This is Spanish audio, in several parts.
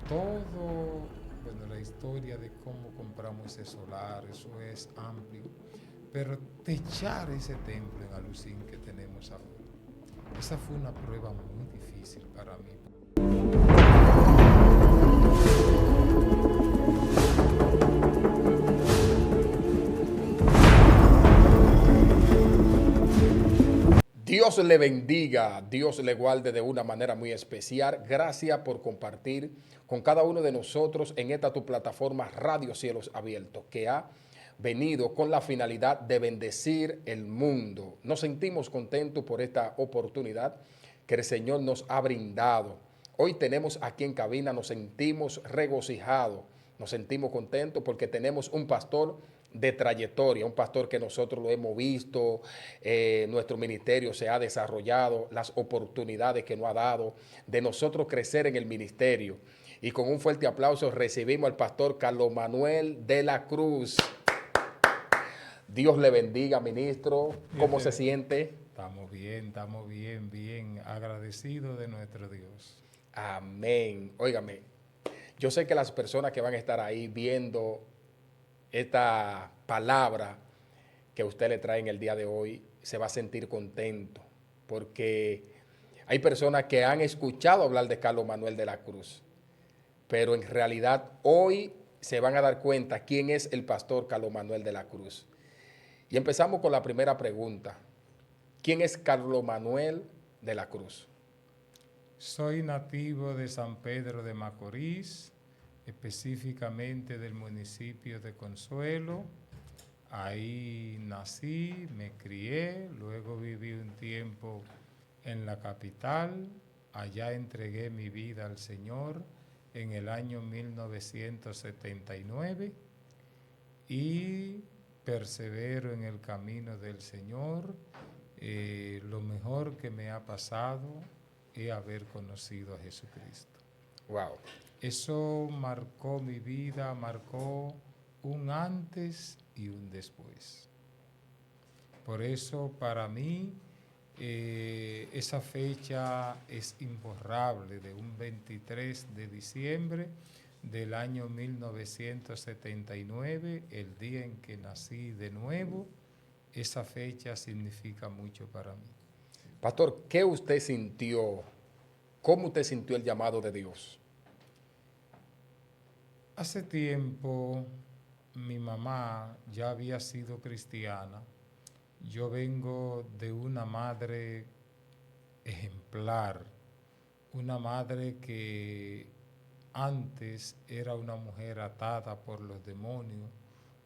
todo, bueno, la historia de cómo compramos ese solar, eso es amplio, pero techar ese templo en Alucín que tenemos ahora, esa fue una prueba muy difícil para mí. Dios le bendiga, Dios le guarde de una manera muy especial. Gracias por compartir con cada uno de nosotros en esta tu plataforma Radio Cielos Abiertos, que ha venido con la finalidad de bendecir el mundo. Nos sentimos contentos por esta oportunidad que el Señor nos ha brindado. Hoy tenemos aquí en cabina, nos sentimos regocijados, nos sentimos contentos porque tenemos un pastor de trayectoria, un pastor que nosotros lo hemos visto, nuestro ministerio se ha desarrollado, las oportunidades que nos ha dado de nosotros crecer en el ministerio. Y con un fuerte aplauso recibimos al pastor Carlos Manuel de la Cruz. Dios le bendiga, ministro. Dios ¿Cómo te se bendiga. siente? Estamos bien, bien agradecidos de nuestro Dios. Amén. Óigame, yo sé que las personas que van a estar ahí viendo esta palabra que usted le trae en el día de hoy se va a sentir contento, porque hay personas que han escuchado hablar de Carlos Manuel de la Cruz, pero en realidad hoy se van a dar cuenta quién es el pastor Carlos Manuel de la Cruz. Y empezamos con la primera pregunta. ¿Quién es Carlos Manuel de la Cruz? Soy nativo de San Pedro de Macorís, específicamente del municipio de Consuelo. Ahí nací, me crié, luego viví un tiempo en la capital. Allá entregué mi vida al Señor en el año 1979 y persevero en el camino del Señor. Lo mejor que me ha pasado es haber conocido a Jesucristo. Wow. Eso marcó mi vida, marcó un antes y un después. Por eso para mí esa fecha es imborrable, de un 23 de diciembre del año 1979, el día en que nací de nuevo. Esa fecha significa mucho para mí. Pastor, ¿qué usted sintió? ¿Cómo usted sintió el llamado de Dios? Hace tiempo mi mamá ya había sido cristiana. Yo vengo de una madre ejemplar, una madre que antes era una mujer atada por los demonios,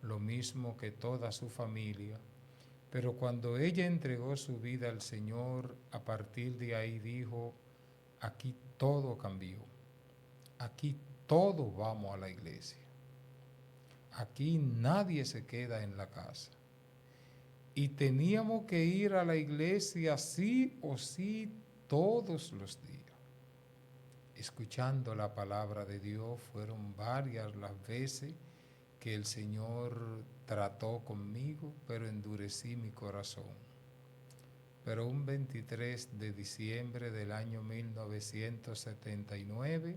lo mismo que toda su familia. Pero cuando ella entregó su vida al Señor, a partir de ahí dijo, aquí todo cambió, aquí todos vamos a la iglesia, aquí nadie se queda en la casa. Y teníamos que ir a la iglesia sí o sí todos los días. Escuchando la palabra de Dios, fueron varias las veces que el Señor trató conmigo, pero endurecí mi corazón. Pero un 23 de diciembre del año 1979,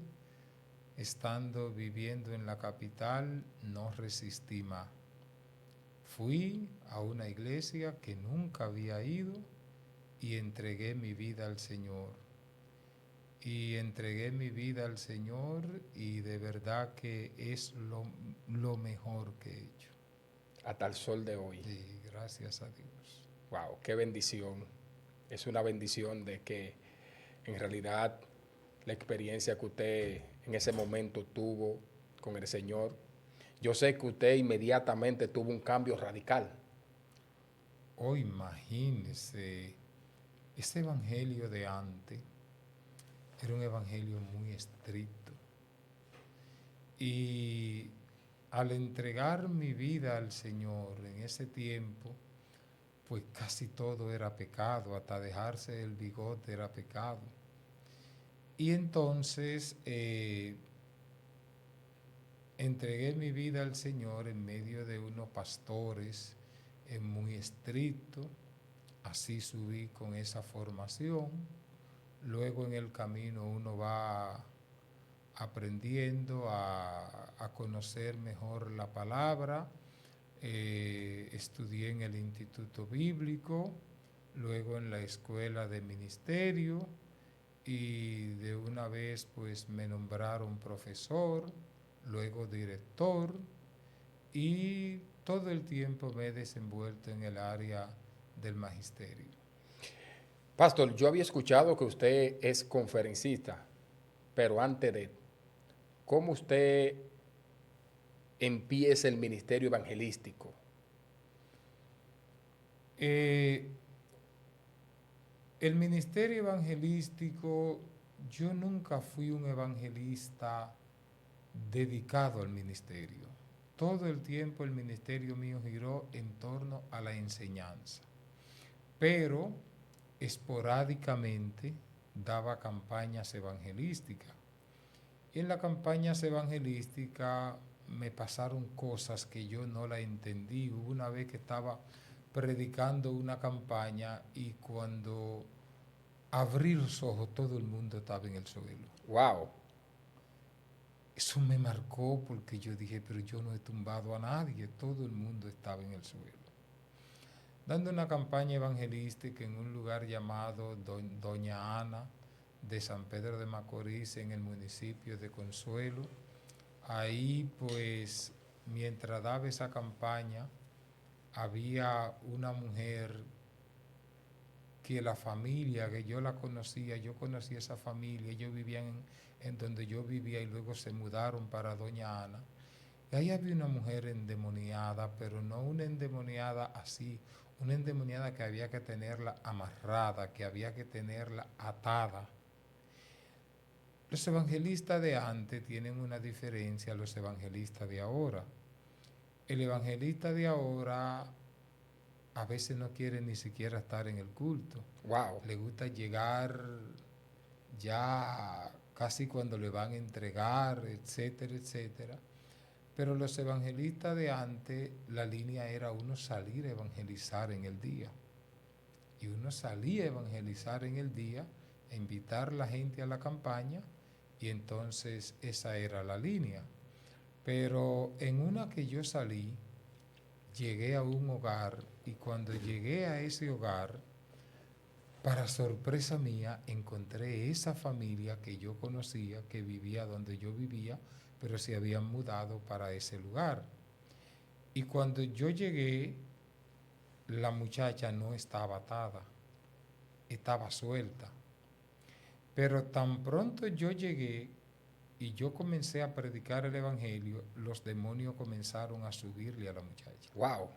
estando viviendo en la capital, no resistí más. Fui a una iglesia que nunca había ido y entregué mi vida al Señor. Y entregué mi vida al Señor y de verdad que es lo mejor que he hecho. Hasta el sol de hoy. Sí, gracias a Dios. Wow, qué bendición. Es una bendición de que en realidad la experiencia que usted en ese momento tuvo con el Señor, yo sé que usted inmediatamente tuvo un cambio radical. Oh, imagínese, ese evangelio de antes era un evangelio muy estricto. Y al entregar mi vida al Señor en ese tiempo, pues casi todo era pecado, hasta dejarse el bigote era pecado. Y entonces entregué mi vida al Señor en medio de unos pastores muy estrictos. Así subí con esa formación. Luego en el camino uno va aprendiendo a conocer mejor la palabra. Estudié en el Instituto Bíblico, luego en la Escuela de Ministerio y de una vez pues me nombraron profesor, luego director y todo el tiempo me he desenvuelto en el área del magisterio. Pastor, yo había escuchado que usted es conferencista, pero antes de, ¿cómo usted empieza el ministerio evangelístico? Eh, el ministerio evangelístico, yo nunca fui un evangelista dedicado al ministerio. Todo el tiempo el ministerio mío giró en torno a la enseñanza, pero esporádicamente daba campañas evangelísticas. Y en las campañas evangelísticas me pasaron cosas que yo no la entendí. Hubo una vez que estaba predicando una campaña y cuando abrí los ojos todo el mundo estaba en el suelo. Wow. Eso me marcó porque yo dije, pero yo no he tumbado a nadie, todo el mundo estaba en el suelo. Dando una campaña evangelística en un lugar llamado Doña Ana de San Pedro de Macorís, en el municipio de Consuelo. Ahí pues, mientras daba esa campaña, había una mujer que la familia, que yo la conocía, yo conocía esa familia, ellos vivían en donde yo vivía y luego se mudaron para Doña Ana. Y ahí había una mujer endemoniada, pero no una endemoniada así, una endemoniada que había que tenerla amarrada, que había que tenerla atada. Los evangelistas de antes tienen una diferencia a los evangelistas de ahora. El evangelista de ahora a veces no quiere ni siquiera estar en el culto. Wow. Le gusta llegar ya casi cuando le van a entregar, etcétera, etcétera. Pero los evangelistas de antes, la línea era uno salir a evangelizar en el día. Y uno salía a evangelizar en el día, a invitar a la gente a la campaña, y entonces esa era la línea. Pero en una que yo salí, llegué a un hogar, y cuando llegué a ese hogar, para sorpresa mía, encontré esa familia que yo conocía, que vivía donde yo vivía, pero se habían mudado para ese lugar. Y cuando yo llegué, la muchacha no estaba atada, estaba suelta. Pero tan pronto yo llegué y yo comencé a predicar el evangelio, los demonios comenzaron a subirle a la muchacha. Wow.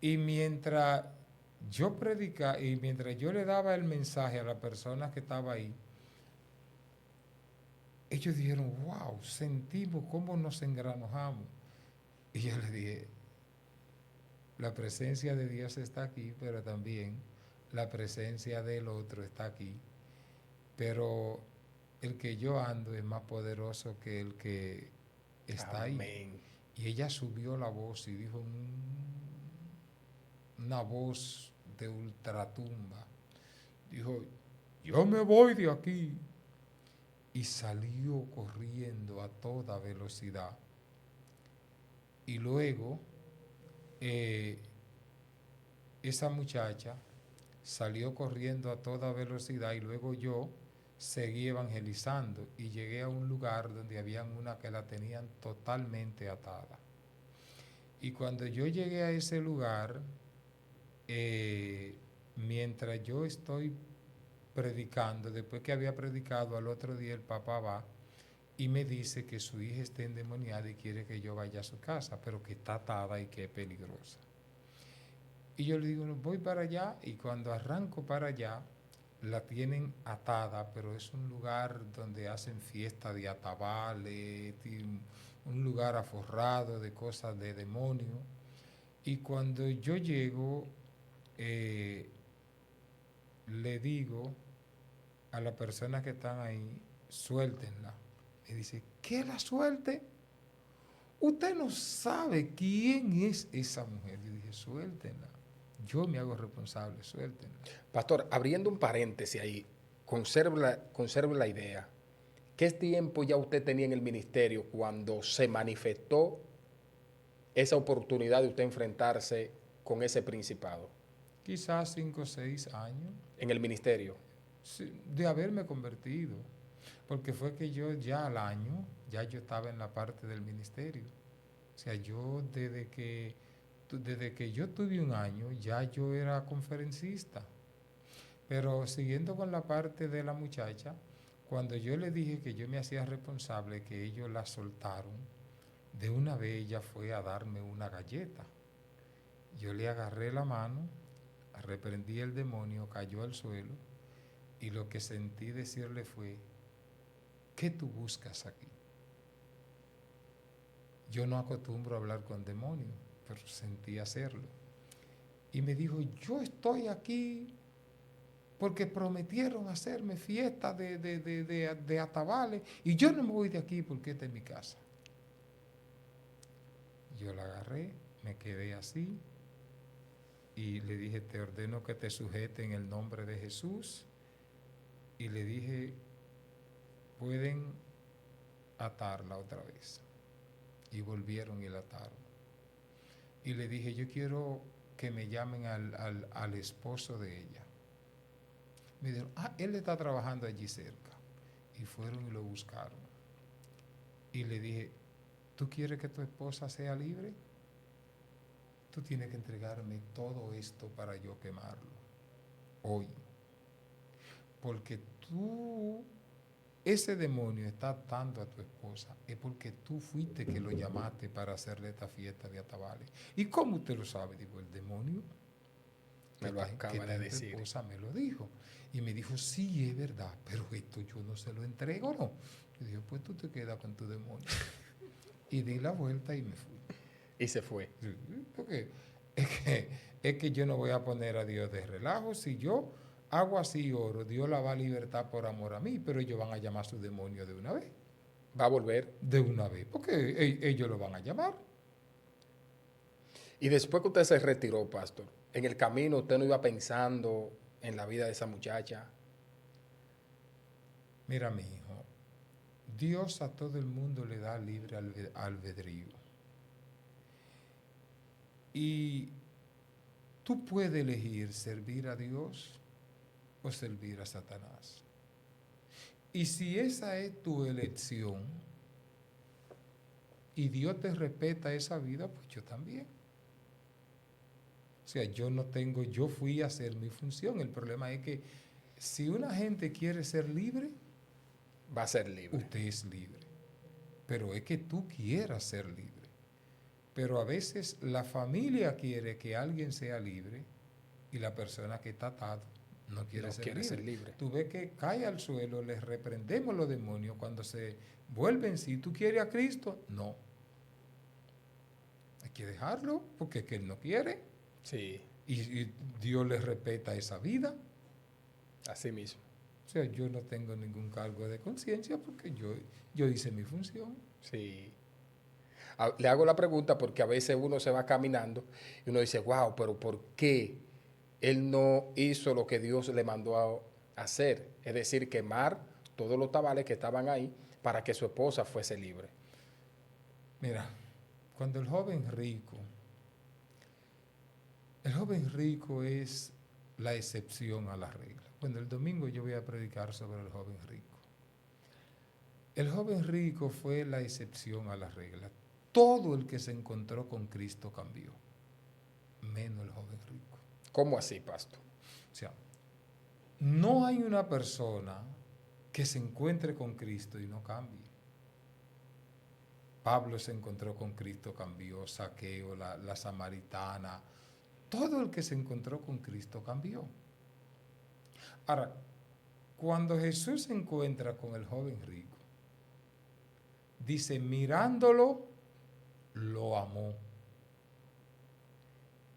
Y mientras yo predicaba y mientras yo le daba el mensaje a la persona que estaba ahí, ellos dijeron, wow, sentimos cómo nos engranojamos. Y yo le dije, la presencia de Dios está aquí, pero también la presencia del otro está aquí. Pero el que yo ando es más poderoso que el que está ahí. Amén. Y ella subió la voz y dijo una voz de ultratumba. Dijo, yo me voy de aquí. Y salió corriendo a toda velocidad. Y luego esa muchacha salió corriendo a toda velocidad y luego yo seguí evangelizando y llegué a un lugar donde habían una que la tenían totalmente atada. Y cuando yo llegué a ese lugar, mientras yo estoy predicando, después que había predicado, al otro día el papá va y me dice que su hija está endemoniada y quiere que yo vaya a su casa, pero que está atada y que es peligrosa. Y yo le digo, no, voy para allá, y cuando arranco para allá, la tienen atada, pero es un lugar donde hacen fiesta de atabales, un lugar aforrado de cosas de demonio. Y cuando yo llego, le digo a las personas que están ahí, suéltenla. Y dice, ¿qué la suelte? Usted no sabe quién es esa mujer. Yo dije, suéltenla. Yo me hago responsable, suéltenla. Pastor, abriendo un paréntesis ahí, conserve la idea. ¿Qué tiempo ya usted tenía en el ministerio cuando se manifestó esa oportunidad de usted enfrentarse con ese principado Quizás 5 o 6 años en el ministerio? de haberme convertido, porque fue que yo ya al año, ya yo estaba en la parte del ministerio. O sea, yo desde que yo tuve un año, ya yo era conferencista. Pero siguiendo con la parte de la muchacha, cuando yo le dije que yo me hacía responsable, que ellos la soltaron, de una vez ella fue a darme una galleta. Yo le agarré la mano, reprendí el demonio, cayó al suelo y lo que sentí decirle fue, ¿qué tú buscas aquí? Yo no acostumbro a hablar con demonios, pero sentí hacerlo. Y me dijo, yo estoy aquí porque prometieron hacerme fiesta de atabales y yo no me voy de aquí porque esta es mi casa. Yo la agarré, me quedé así y le dije, te ordeno que te sujete en el nombre de Jesús. Y le dije, pueden atarla otra vez. Y volvieron y la ataron. Y le dije, yo quiero que me llamen al esposo de ella. Me dijeron, él está trabajando allí cerca. Y fueron y lo buscaron. Y le dije, ¿tú quieres que tu esposa sea libre? Tú tienes que entregarme todo esto para yo quemarlo. Hoy. Porque ese demonio está atando a tu esposa. Es porque tú fuiste que lo llamaste para hacerle esta fiesta de atabales. ¿Y cómo usted lo sabe? Digo, el demonio Me lo acaba de decir. Tu esposa me lo dijo. Y me dijo, sí, es verdad, pero esto yo no se lo entrego, ¿no? Yo dije, pues tú te quedas con tu demonio. Y di la vuelta y me fui. Y se fue. Sí, porque es que yo no voy a poner a Dios de relajo. Si yo hago así oro, Dios la va a libertar por amor a mí, pero ellos van a llamar a su demonio de una vez. Va a volver. De una vez, porque ellos lo van a llamar. Y después que usted se retiró, pastor, en el camino usted no iba pensando en la vida de esa muchacha. Mira, mi hijo, Dios a todo el mundo le da libre albedrío. Y tú puedes elegir servir a Dios o servir a Satanás. Y si esa es tu elección y Dios te respeta esa vida, pues yo también. O sea, yo fui a hacer mi función. El problema es que si una gente quiere ser libre, Va a ser libre. usted es libre. Pero es que tú quieras ser libre. Pero a veces la familia quiere que alguien sea libre y la persona que está atado no quiere, ser libre. Tú ves que cae al suelo, les reprendemos los demonios cuando se vuelven. Si tú quieres a Cristo, no. Hay que dejarlo porque es que Él no quiere. Sí. Y Dios le respeta esa vida. Así mismo. O sea, yo no tengo ningún cargo de conciencia porque yo hice mi función. Sí. Le hago la pregunta porque a veces uno se va caminando y uno dice, wow, pero ¿por qué él no hizo lo que Dios le mandó a hacer? Es decir, quemar todos los tabales que estaban ahí para que su esposa fuese libre. Mira, cuando el joven rico es la excepción a la regla. Bueno, el domingo yo voy a predicar sobre el joven rico. El joven rico fue la excepción a la regla. Todo el que se encontró con Cristo cambió, menos el joven rico. ¿Cómo así, pastor? O sea, no hay una persona que se encuentre con Cristo y no cambie. Pablo se encontró con Cristo, cambió. Zaqueo, la samaritana, todo el que se encontró con Cristo cambió. Ahora, cuando Jesús se encuentra con el joven rico, dice, mirándolo, lo amó.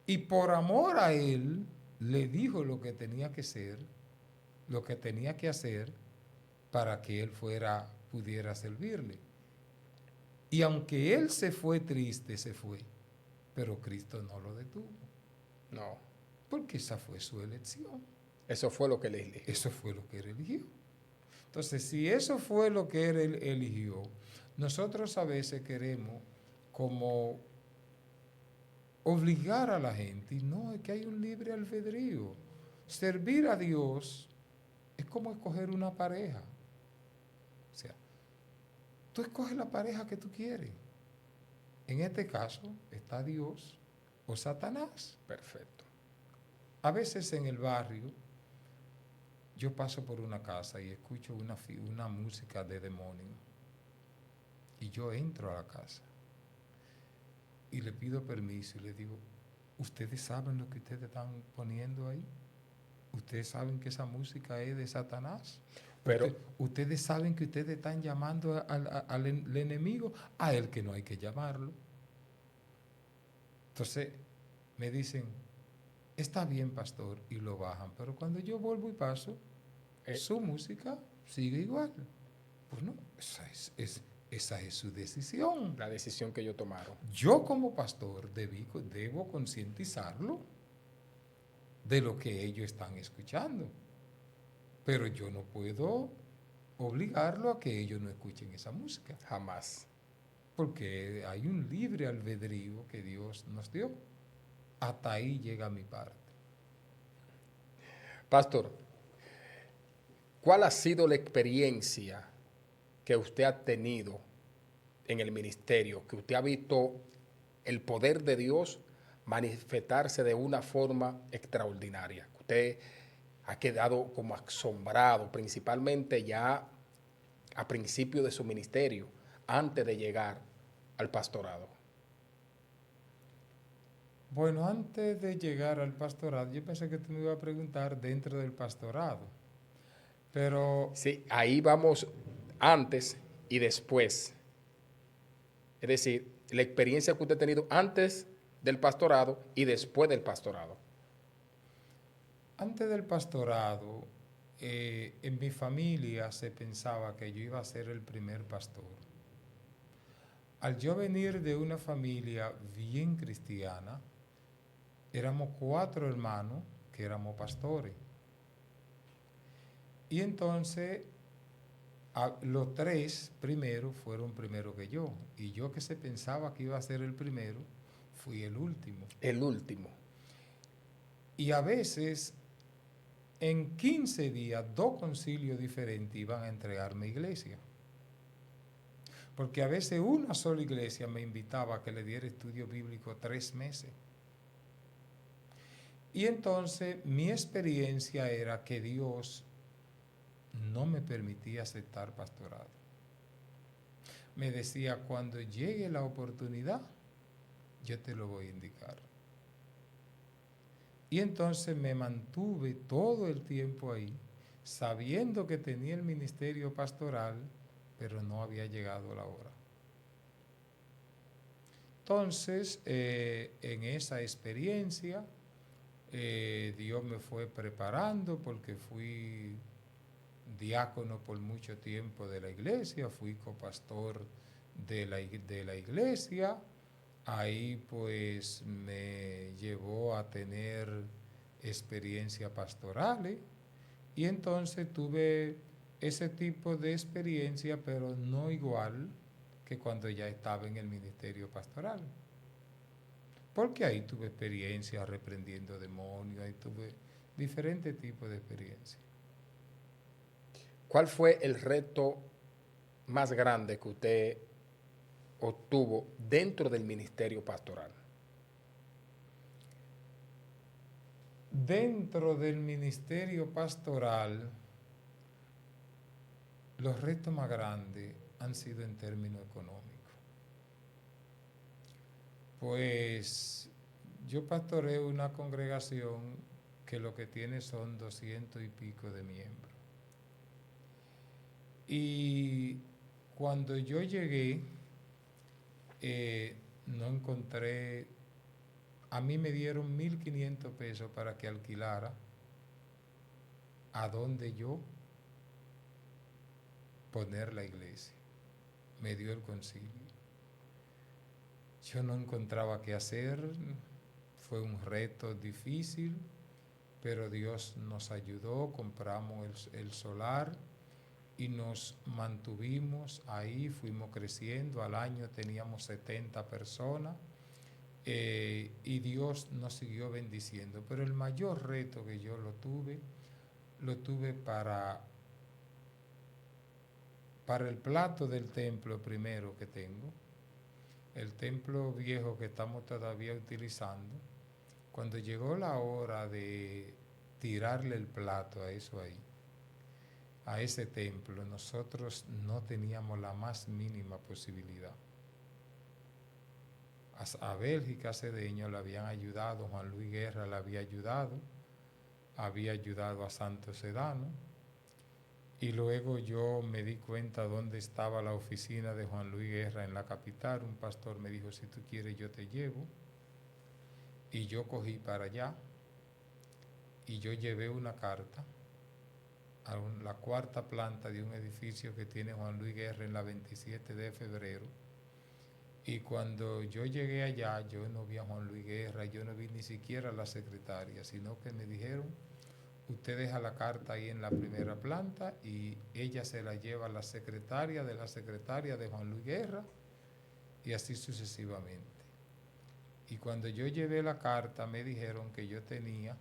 Y por amor a él, le dijo lo que tenía que ser, lo que tenía que hacer para que él pudiera servirle. Y aunque él se fue triste, se fue, pero Cristo no lo detuvo. No. Porque esa fue su elección. Eso fue lo que le eligió. Eso fue lo que él eligió. Entonces, si eso fue lo que él eligió, nosotros a veces queremos como obligar a la gente, y no, es que hay un libre albedrío. Servir a Dios es como escoger una pareja. O sea, tú escoges la pareja que tú quieres. En este caso está Dios o Satanás. Perfecto. A veces en el barrio yo paso por una casa y escucho una música de demonio. Y yo entro a la casa y le pido permiso y le digo, ¿ustedes saben lo que ustedes están poniendo ahí? ¿Ustedes saben que esa música es de Satanás? Pero, ¿Ustedes saben que ustedes están llamando al enemigo? A él que no hay que llamarlo. Entonces me dicen, está bien, pastor, y lo bajan. Pero cuando yo vuelvo y paso, su música sigue igual. Bueno, esa es su decisión. la decisión que ellos tomaron. Yo como pastor debo concientizarlo de lo que ellos están escuchando. Pero yo no puedo obligarlo a que ellos no escuchen esa música. Jamás. Porque hay un libre albedrío que Dios nos dio. Hasta ahí llega mi parte. Pastor, ¿cuál ha sido la experiencia que usted ha tenido en el ministerio, que usted ha visto el poder de Dios manifestarse de una forma extraordinaria? Usted ha quedado como asombrado, principalmente ya a principio de su ministerio, antes de llegar al pastorado. Bueno, antes de llegar al pastorado, yo pensé que tú me ibas a preguntar dentro del pastorado. Pero Sí, ahí vamos antes y después. Es decir, la experiencia que usted ha tenido antes del pastorado y después del pastorado. antes del pastorado, en mi familia se pensaba que yo iba a ser el primer pastor. Al yo venir de una familia bien cristiana, éramos 4 hermanos que éramos pastores. Y entonces los 3 primeros fueron primero que yo. Y yo que se pensaba que iba a ser el primero, fui el último. El último. Y a veces, en 15 días, 2 concilios diferentes iban a entregarme iglesia. Porque a veces una sola iglesia me invitaba a que le diera estudio bíblico 3 meses. Y entonces mi experiencia era que Dios no me permitía aceptar pastorado. Me decía, cuando llegue la oportunidad, yo te lo voy a indicar. Y entonces me mantuve todo el tiempo ahí, sabiendo que tenía el ministerio pastoral, pero no había llegado la hora. Entonces, en esa experiencia, Dios me fue preparando porque fui diácono por mucho tiempo de la iglesia, fui copastor de la iglesia. Ahí pues me llevó a tener experiencias pastorales y entonces tuve ese tipo de experiencia, pero no igual que cuando ya estaba en el ministerio pastoral. Porque ahí tuve experiencia reprendiendo demonios, ahí tuve diferentes tipos de experiencias. ¿Cuál fue el reto más grande que usted obtuvo dentro del ministerio pastoral? Dentro del ministerio pastoral, los retos más grandes han sido en términos económicos. Pues yo pastoreo una congregación que lo que tiene son 200 y pico de miembros. Y cuando yo llegué, no encontré, a mí me dieron 1.500 pesos para que alquilara a donde yo poner la iglesia. Me dio el concilio. Yo no encontraba qué hacer, fue un reto difícil, pero Dios nos ayudó, compramos el solar y nos mantuvimos ahí, fuimos creciendo. Al año teníamos 70 personas y Dios nos siguió bendiciendo. Pero el mayor reto que yo lo tuve para el plato del templo primero que tengo, el templo viejo que estamos todavía utilizando. Cuando llegó la hora de tirarle el plato a eso ahí, a ese templo, nosotros no teníamos la más mínima posibilidad. A Bélgica Cedeño le habían ayudado, Juan Luis Guerra le había ayudado a Santo Sedano, y luego yo me di cuenta dónde estaba la oficina de Juan Luis Guerra en la capital. Un pastor me dijo, si tú quieres yo te llevo, y yo cogí para allá, y yo llevé una carta a la cuarta planta de un edificio que tiene Juan Luis Guerra en la 27 de febrero. Y cuando yo llegué allá, yo no vi a Juan Luis Guerra, yo no vi ni siquiera a la secretaria, sino que me dijeron, usted deja la carta ahí en la primera planta y ella se la lleva a la secretaria de Juan Luis Guerra, y así sucesivamente. Y cuando yo llevé la carta, me dijeron que yo tenía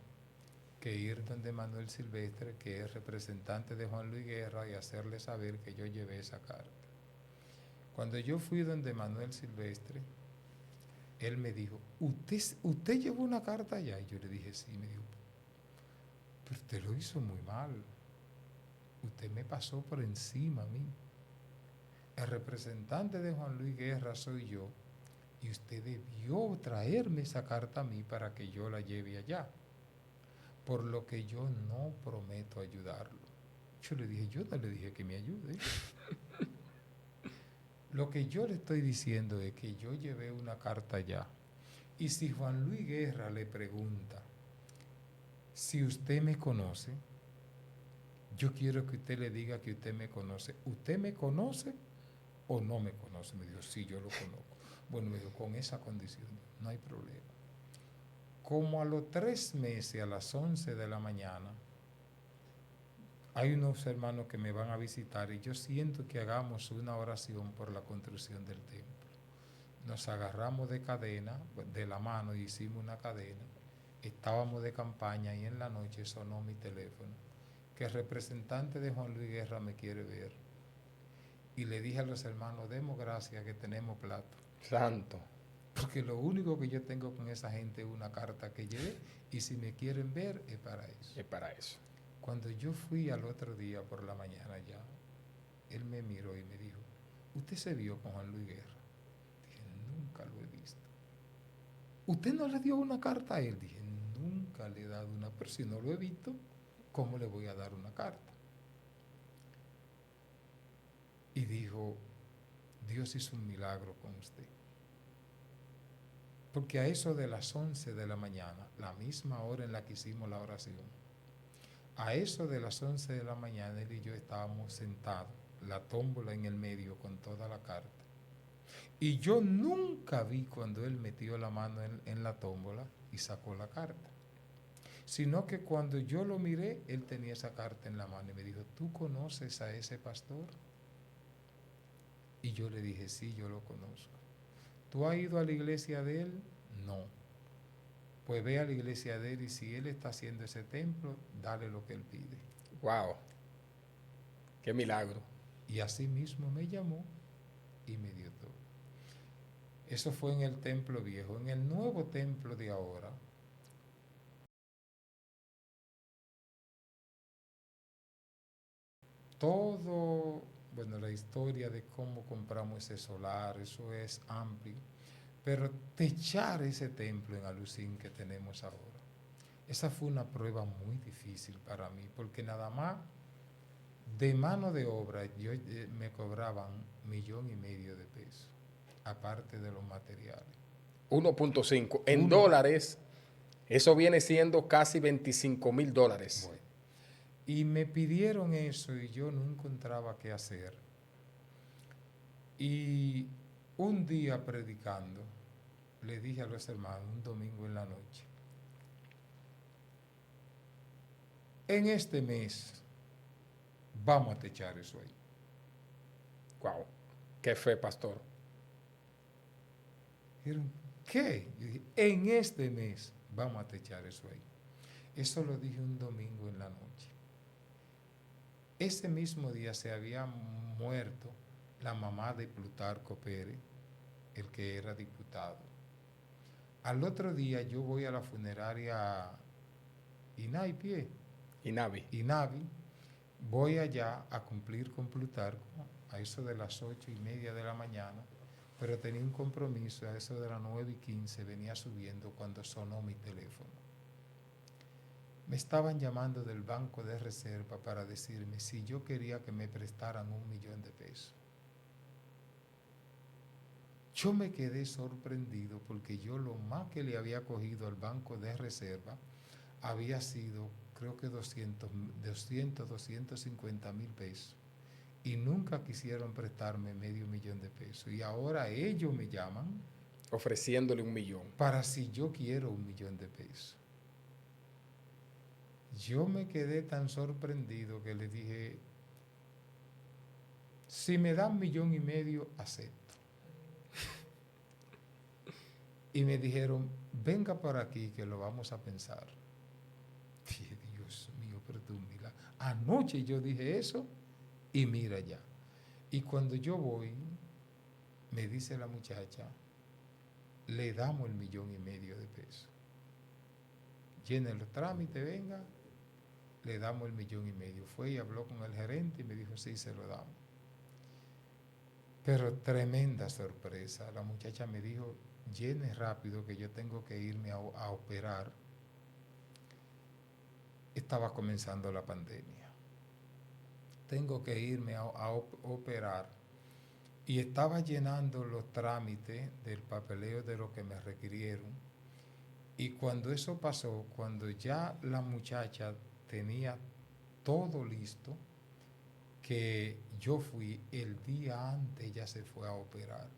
que ir donde Manuel Silvestre, que es representante de Juan Luis Guerra, y hacerle saber que yo llevé esa carta. Cuando yo fui donde Manuel Silvestre, él me dijo, ¿usted llevó una carta allá? Y yo le dije, sí. Me dijo, pero usted lo hizo muy mal. Usted me pasó por encima a mí. El representante de Juan Luis Guerra soy yo, y usted debió traerme esa carta a mí para que yo la lleve allá, por lo que yo no prometo ayudarlo. Yo le dije, yo no le dije que me ayude. Lo que yo le estoy diciendo es que yo llevé una carta allá, y si Juan Luis Guerra le pregunta si usted me conoce, yo quiero que usted le diga que usted me conoce. ¿Usted me conoce o no me conoce? Me dijo, sí, yo lo conozco. Bueno, me dijo, con esa condición no hay problema. Como a los 3 meses, a las 11 de la mañana, hay unos hermanos que me van a visitar y yo siento que hagamos una oración por la construcción del templo. Nos agarramos de cadena, de la mano, y hicimos una cadena. Estábamos de campaña y en la noche sonó mi teléfono, que el representante de Juan Luis Guerra me quiere ver. Y le dije a los hermanos, demos gracias que tenemos plato. Santo. Porque lo único que yo tengo con esa gente es una carta que llevé, y si me quieren ver es para eso. Es para eso. Cuando yo fui al otro día por la mañana ya, él me miró y me dijo, ¿usted se vio con Juan Luis Guerra? Dije, nunca lo he visto. ¿Usted no le dio una carta a él? Dije, nunca le he dado una, pero si no lo he visto, ¿cómo le voy a dar una carta? Y dijo, Dios hizo un milagro con usted. Porque a eso de las 11 de la mañana, la misma hora en la que hicimos la oración, a eso de las 11 de la mañana, él y yo estábamos sentados, la tómbola en el medio con toda la carta. Y yo nunca vi cuando él metió la mano en la tómbola y sacó la carta, sino que cuando yo lo miré, él tenía esa carta en la mano y me dijo, ¿tú conoces a ese pastor? Y yo le dije, sí, yo lo conozco. ¿Tú has ido a la iglesia de él? No. Pues ve a la iglesia de él, y si él está haciendo ese templo, dale lo que él pide. Wow. Qué milagro. Y así mismo me llamó y me dio todo. Eso fue en el templo viejo. En el nuevo templo de ahora, todo, bueno, la historia de cómo compramos ese solar, eso es amplio, pero techar ese templo en Alucín que tenemos ahora, esa fue una prueba muy difícil para mí, porque nada más de mano de obra me cobraban 1,5 millones de pesos, aparte de los materiales. 1.5. En dólares, eso viene siendo casi $25,000. Bueno, y me pidieron eso y yo no encontraba qué hacer. Y un día predicando, le dije a los hermanos, un domingo en la noche, en este mes vamos a techar eso ahí. Wow, qué fe, pastor. Dijeron, ¿qué? Yo dije, en este mes vamos a techar eso ahí. Eso lo dije un domingo en la noche. Ese mismo día se había muerto la mamá de Plutarco Pérez, el que era diputado. Al otro día yo voy a la funeraria Inavi, voy allá a cumplir con Plutarco a eso de las 8:30 de la mañana, pero tenía un compromiso a eso de las 9:15, venía subiendo cuando sonó mi teléfono. Me estaban llamando del banco de reserva para decirme si yo quería que me prestaran $1,000,000. Yo me quedé sorprendido porque yo lo más que le había cogido al banco de reserva había sido, creo que 250,000 pesos. Y nunca quisieron prestarme $500,000. Y ahora ellos me llaman ofreciéndole $1,000,000. para si yo quiero $1,000,000. Yo me quedé tan sorprendido que le dije, si me dan $1,500,000, acepto. Y me dijeron, venga por aquí que lo vamos a pensar. Dije, Dios mío, pero tú mira, anoche yo dije eso y mira ya. Y cuando yo voy, me dice la muchacha, le damos $1,500,000. Llene los trámites, venga, le damos $1,500,000. Fue y habló con el gerente y me dijo, sí, se lo damos. Pero tremenda sorpresa. La muchacha me dijo, llene rápido que yo tengo que irme a operar. Estaba comenzando la pandemia. Tengo que irme a operar. Y estaba llenando los trámites del papeleo de lo que me requirieron. Y cuando eso pasó, cuando ya la muchacha tenía todo listo, que yo fui el día antes, ella se fue a operar.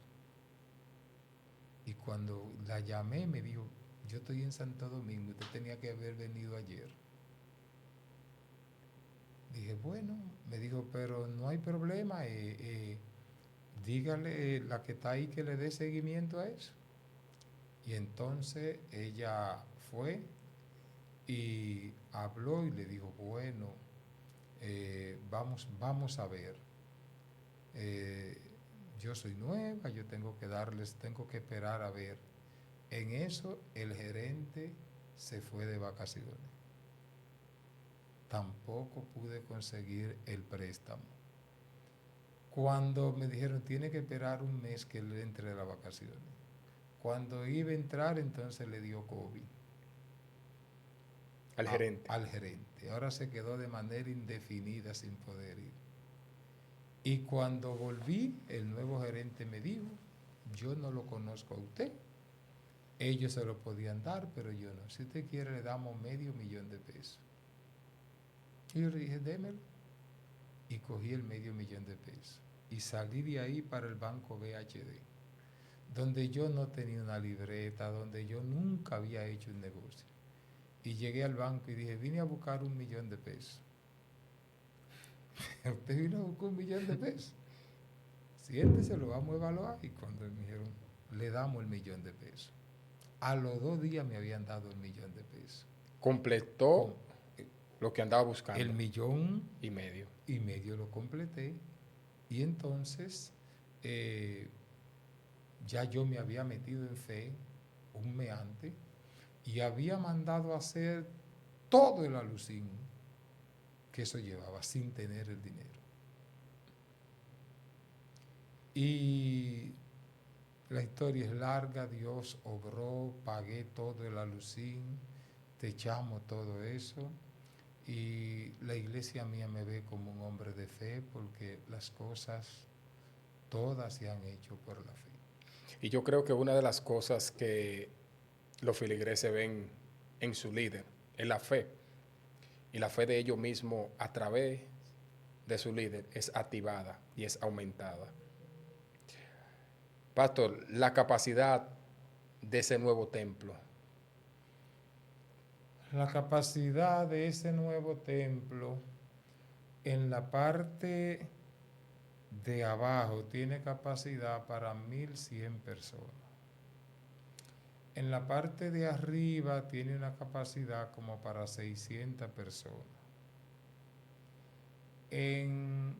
Y cuando la llamé me dijo, yo estoy en Santo Domingo, usted tenía que haber venido ayer. Dije, bueno, me dijo, pero no hay problema, dígale la que está ahí que le dé seguimiento a eso. Y entonces ella fue y habló y le dijo, bueno, vamos a ver. Yo soy nueva, yo tengo que esperar a ver. En eso el gerente se fue de vacaciones. Tampoco pude conseguir el préstamo. Cuando me dijeron, tiene que esperar un mes que él entre de las vacaciones. Cuando iba a entrar, entonces le dio COVID. Al gerente. Ahora se quedó de manera indefinida sin poder ir. Y cuando volví, el nuevo gerente me dijo, yo no lo conozco a usted. Ellos se lo podían dar, pero yo no. Si usted quiere, le damos $500,000. Y yo le dije, démelo. Y cogí el $500,000. Y salí de ahí para el banco BHD, donde yo no tenía una libreta, donde yo nunca había hecho un negocio. Y llegué al banco y dije, vine a buscar $1,000,000. Usted vino a buscar $1,000,000. Siéntese, lo vamos a evaluar. Y cuando me dijeron, le damos $1,000,000. A los 2 días me habían dado $1,000,000. Completó lo que andaba buscando. El $1,500,000. Y medio lo completé. Y entonces ya yo me había metido en fe un mes antes y había mandado a hacer todo el alucín que eso llevaba sin tener el dinero. Y la historia es larga, Dios obró, pagué todo el alucín, techamos todo eso. Y la iglesia mía me ve como un hombre de fe porque las cosas todas se han hecho por la fe. Y yo creo que una de las cosas que los feligreses ven en su líder es la fe. Y la fe de ellos mismos a través de su líder es activada y es aumentada. Pastor, la capacidad de ese nuevo templo. La capacidad de ese nuevo templo En la parte de abajo tiene capacidad para 1.100 personas. En la parte de arriba tiene una capacidad como para 600 personas. En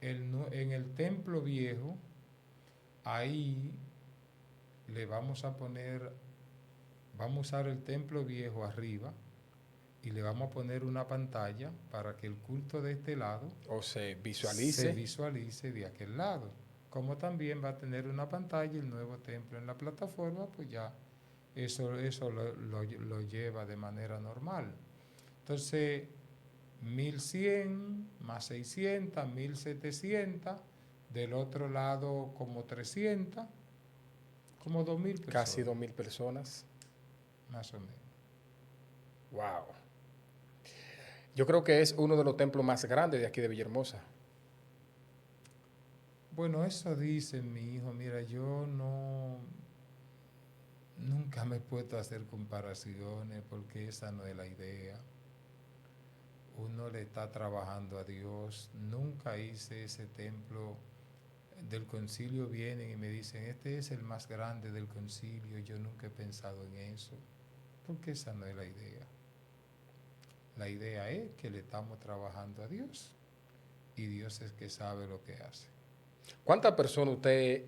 en el templo viejo, ahí le vamos a poner, vamos a usar el templo viejo arriba y le vamos a poner una pantalla para que el culto de este lado O se se visualice. visualice de aquel lado. Como también va a tener una pantalla el nuevo templo en la plataforma, pues ya eso lo lleva de manera normal. Entonces, 1.100 más 600, 1.700, del otro lado como 300, como 2.000 Casi personas, 2.000 personas. más o menos. Wow. Yo creo que es uno de los templos más grandes de aquí de Villahermosa. Bueno, eso dice mi hijo. Mira, yo nunca me he puesto a hacer comparaciones porque esa no es la idea. Uno le está trabajando a Dios. Nunca hice ese templo. Del concilio vienen y me dicen, este es el más grande del concilio. Yo nunca he pensado en eso, porque esa no es la idea. La idea es que le estamos trabajando a Dios y Dios es que sabe lo que hace. ¿Cuántas personas usted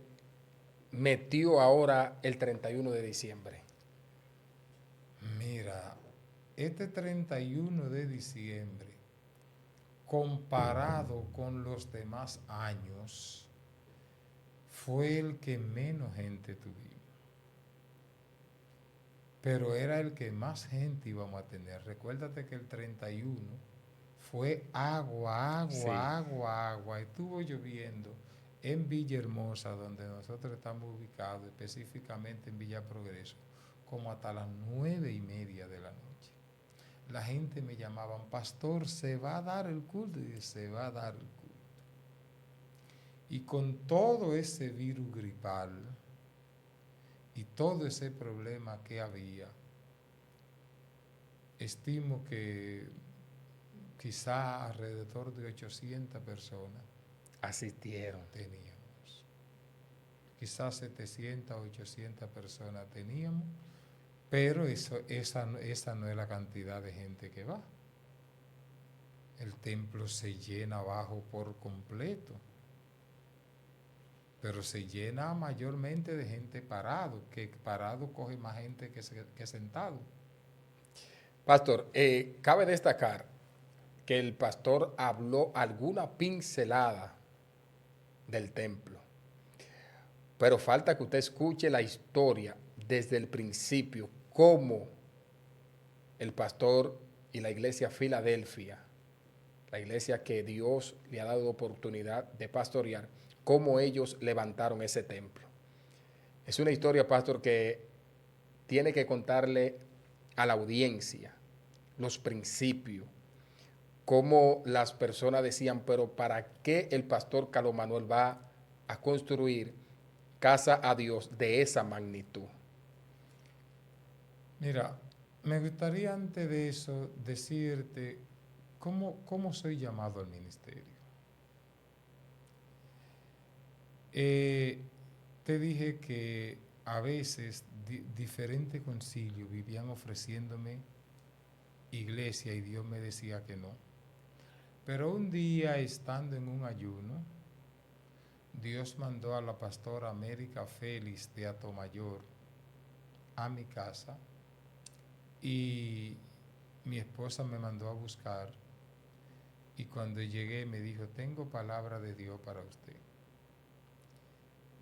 metió ahora el 31 de diciembre? Mira, este 31 de diciembre, comparado con los demás años, fue el que menos gente tuvimos. Pero era el que más gente íbamos a tener. Recuérdate que el 31 fue agua, Sí. agua, agua, agua. Estuvo lloviendo en Villahermosa, donde nosotros estamos ubicados, específicamente en Villa Progreso, como hasta las 9:30 de la noche. La gente me llamaban, pastor, se va a dar el culto. Y se va a dar el culto. Y con todo ese virus gripal y todo ese problema que había, estimo que quizá alrededor de 800 personas Asistieron. teníamos. Quizás 700, 800 personas teníamos, pero esa no es la cantidad de gente que va. El templo se llena abajo por completo, pero se llena mayormente de gente parado, que parado coge más gente que sentado. Pastor, cabe destacar que el pastor habló alguna pincelada del templo, pero falta que usted escuche la historia desde el principio, cómo el pastor y la iglesia Filadelfia, la iglesia que Dios le ha dado oportunidad de pastorear, cómo ellos levantaron ese templo. Es una historia, pastor, que tiene que contarle a la audiencia los principios, cómo las personas decían, pero ¿para qué el pastor Carlos Manuel va a construir casa a Dios de esa magnitud? Mira, me gustaría antes de eso decirte cómo soy llamado al ministerio. Eh, Te dije que a veces diferentes concilios vivían ofreciéndome iglesia y Dios me decía que no. Pero un día, estando en un ayuno, Dios mandó a la pastora América Félix de Atomayor a mi casa y mi esposa me mandó a buscar y cuando llegué me dijo, tengo palabra de Dios para usted.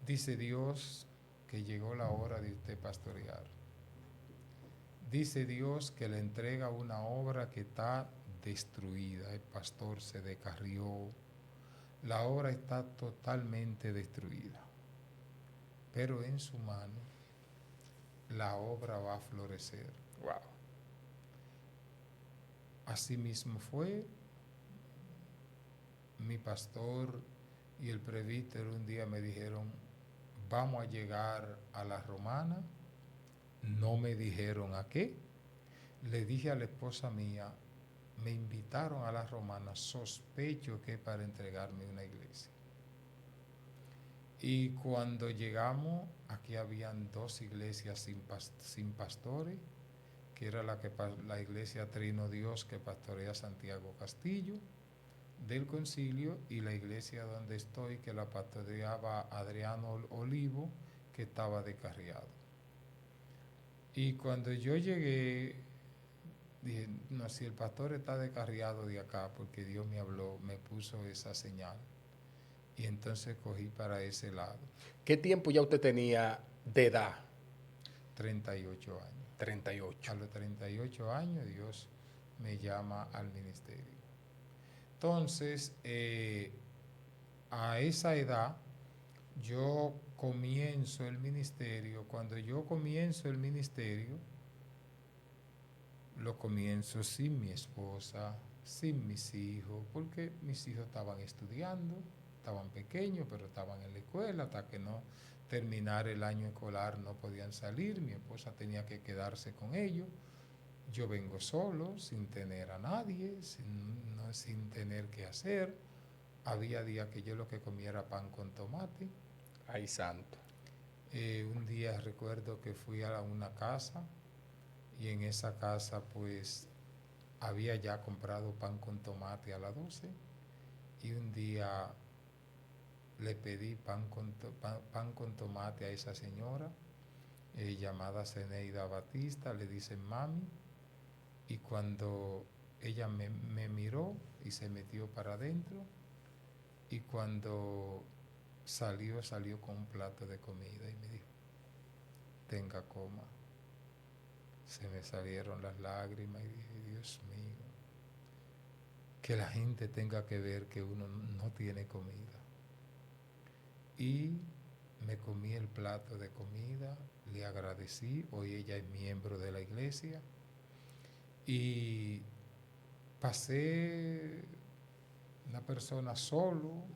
Dice Dios que llegó la hora de usted pastorear. Dice Dios que le entrega una obra que está destruida. El pastor se descarrió. La obra está totalmente destruida. Pero en su mano la obra va a florecer. Wow. Así mismo fue. Mi pastor y el presbítero un día me dijeron, vamos a llegar a la Romana. No me dijeron a qué. Le dije a la esposa mía, me invitaron a la Romana, sospecho que para entregarme una iglesia. Y cuando llegamos, aquí habían dos iglesias sin pastores, que era la iglesia Trino Dios que pastorea Santiago Castillo del Concilio, y la iglesia donde estoy que la pastoreaba Adriano Olivo, que estaba descarriado. Y cuando yo llegué, dije, no, si el pastor está descarriado de acá, porque Dios me habló, me puso esa señal. Y entonces cogí para ese lado. ¿Qué tiempo ya usted tenía de edad? 38 años. 38. A los 38 años Dios me llama al ministerio. Entonces, a esa edad, yo comienzo el ministerio. Cuando yo comienzo el ministerio, lo comienzo sin mi esposa, sin mis hijos, porque mis hijos estaban estudiando, estaban pequeños, pero estaban en la escuela, hasta que no terminara el año escolar no podían salir, mi esposa tenía que quedarse con ellos. Yo vengo solo, sin tener a nadie, sin tener que hacer. Había días que yo lo que comía era pan con tomate. Ay, santo. Un día recuerdo que fui a una casa y en esa casa pues había ya comprado pan con tomate a las 12 y un día le pedí pan con tomate a esa señora llamada Zeneida Batista, le dicen mami, y cuando ella me miró y se metió para adentro, y cuando salió con un plato de comida y me dijo, tenga, coma. Se me salieron las lágrimas y dije, Dios mío, que la gente tenga que ver que uno no tiene comida. Y me comí el plato de comida, le agradecí, hoy ella es miembro de la iglesia, y pasé una persona solo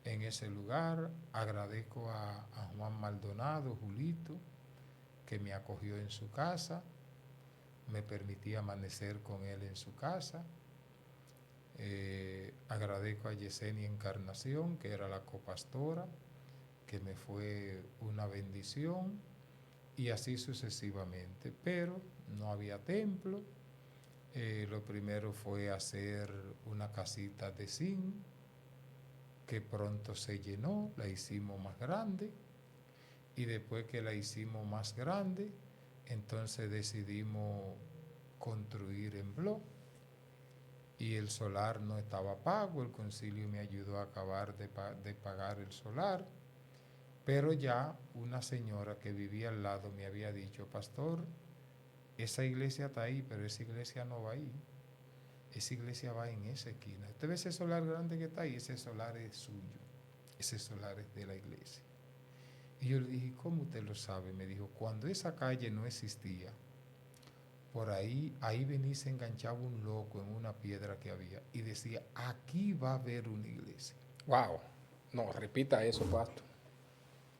en ese lugar. Agradezco a Juan Maldonado, Julito, que me acogió en su casa, me permitía amanecer con él en su casa. Agradezco a Yesenia Encarnación, que era la copastora, que me fue una bendición, y así sucesivamente. Pero no había templo. Lo primero fue hacer una casita de zinc, que pronto se llenó, la hicimos más grande, y después que la hicimos más grande, entonces decidimos construir en bloc, y el solar no estaba pago, el concilio me ayudó a acabar de pagar el solar, pero ya una señora que vivía al lado me había dicho, pastor, esa iglesia está ahí, pero esa iglesia no va ahí, esa iglesia va en esa esquina. Usted ve ese solar grande que está ahí, ese solar es suyo, ese solar es de la iglesia. Y yo le dije, ¿cómo usted lo sabe? Me dijo, cuando esa calle no existía, por ahí venía y se enganchaba un loco en una piedra que había y decía, aquí va a haber una iglesia. Wow. No, repita eso, pastor.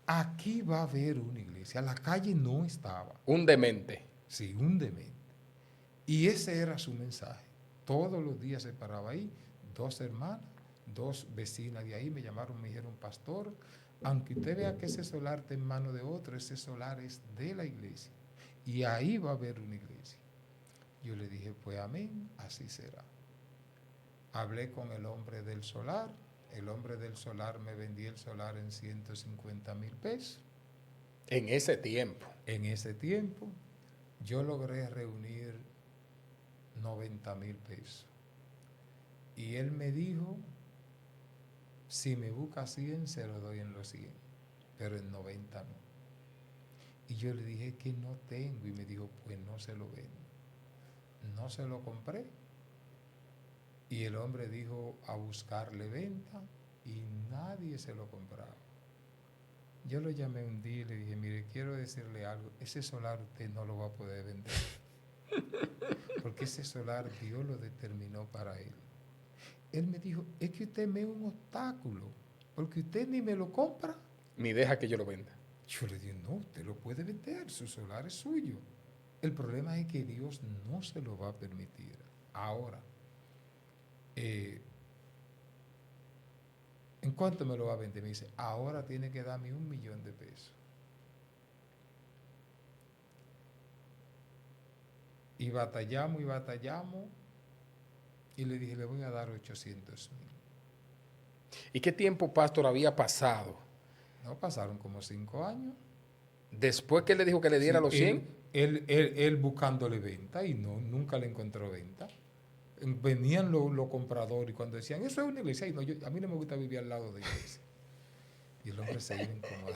Aquí va a haber una iglesia. La calle no estaba. Un demente. Sí, un demente. Y ese era su mensaje. Todos los días se paraba ahí, dos hermanas, dos vecinas de ahí me llamaron, me dijeron, pastor, aunque usted vea que ese solar está en manos de otro, ese solar es de la iglesia. Y ahí va a haber una iglesia. Yo le dije, pues amén, así será. Hablé con el hombre del solar. El hombre del solar me vendía el solar en 150,000 pesos. En ese tiempo. En ese tiempo, yo logré reunir 90,000 pesos. Y él me dijo, si me busca 100, se lo doy en los 100, pero en 90 no. Y yo le dije que no tengo, y me dijo, pues no se lo vendo. No se lo compré. Y el hombre dijo a buscarle venta y nadie se lo compraba. Yo lo llamé un día y le dije, mire, quiero decirle algo, ese solar usted no lo va a poder vender. Porque ese solar Dios lo determinó para él. Él me dijo, es que usted me es un obstáculo, porque usted ni me lo compra. Ni deja que yo lo venda. Yo le dije, no, usted lo puede vender, su solar es suyo. El problema es que Dios no se lo va a permitir. ahora, ¿en cuánto me lo va a vender? Me dice, ahora tiene que darme $1,000,000. Y batallamos, y le dije, le voy a dar 800,000. ¿Y qué tiempo, pastor, había pasado No, pasaron como 5 años. después que él le dijo que le diera Sí, los 100? él buscándole venta y no, nunca le encontró venta. Venían los compradores y cuando decían, eso es una iglesia, y no, a mí no me gusta vivir al lado de iglesia. Y el hombre se iba incómodo.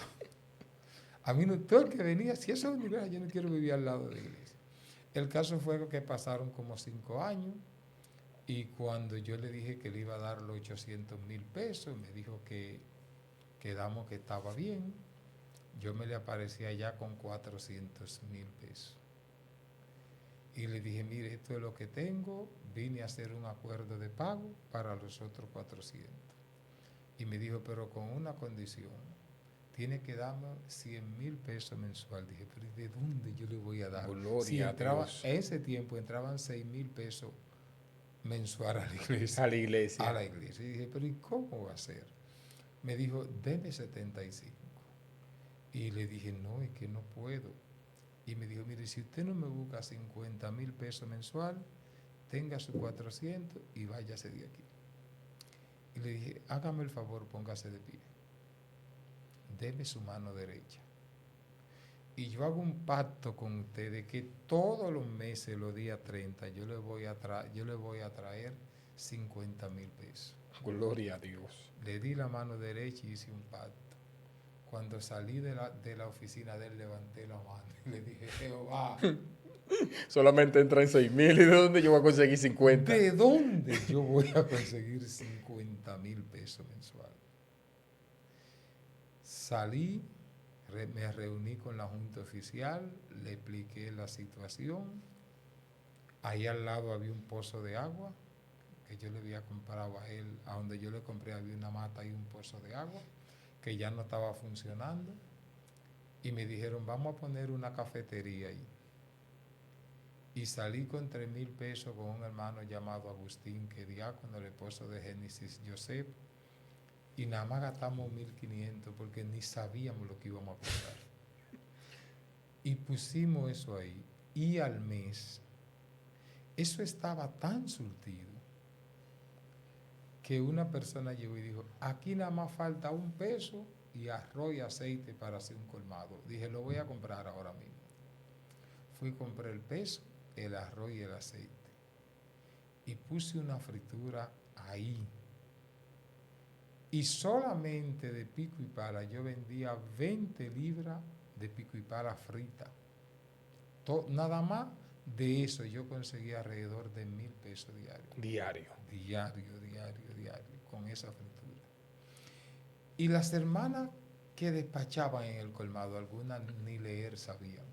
A mí no, todo el que venía, si eso es una iglesia, yo no quiero vivir al lado de iglesia. El caso fue que pasaron como 5 años y cuando yo le dije que le iba a dar los 800,000 pesos, me dijo que quedamos que estaba bien. Yo me le aparecía ya con 400,000 pesos. Y le dije, mire, esto es lo que tengo, vine a hacer un acuerdo de pago para los otros 400. Y me dijo, pero con una condición, tiene que darme 100,000 pesos mensual. Dije, pero ¿de dónde yo le voy a dar? Gloria Si a entraba, Dios. en ese tiempo entraban 6,000 pesos mensual a la iglesia. A la iglesia. A la iglesia. Y dije, pero ¿y cómo va a ser? Me dijo, deme 75. Y le dije, no, es que no puedo. Y me dijo, mire, si usted no me busca 50,000 pesos mensual, tenga sus 400 y váyase de aquí. Y le dije, hágame el favor, póngase de pie. Deme su mano derecha. Y yo hago un pacto con usted de que todos los meses, los días 30, yo le voy a traer 50,000 pesos. Gloria a Dios. Le di la mano derecha y hice un pacto. Cuando salí de la oficina de él, levanté la mano y le dije, Jehová, Solamente entra en 6,000. ¿Y de dónde yo voy a conseguir 50? ¿de dónde yo voy a conseguir 50,000 pesos mensual? Salí, me reuní con la junta oficial, le expliqué la situación. Ahí al lado había un pozo de agua que yo le había comprado a él, a donde yo le compré había una mata y un pozo de agua que ya no estaba funcionando. Y me dijeron, vamos a poner una cafetería ahí. Y salí con 3,000 pesos con un hermano llamado Agustín, que es diácono, el esposo de Génesis Joseph. Y nada más gastamos 1,500 porque ni sabíamos lo que íbamos a comprar. Y pusimos eso ahí. Y al mes, eso estaba tan surtido que una persona llegó y dijo, aquí nada más falta 1 peso y arroz y aceite para hacer un colmado. Dije, lo voy a comprar ahora mismo. Fui y compré el peso, el arroz y el aceite. Y puse una fritura ahí. Y solamente de pico y pala yo vendía 20 libras de pico y pala frita. Nada más de eso yo conseguía alrededor de 1,000 pesos diarios. Diario, con esa fritura. Y las hermanas que despachaban en el colmado, algunas ni leer sabían.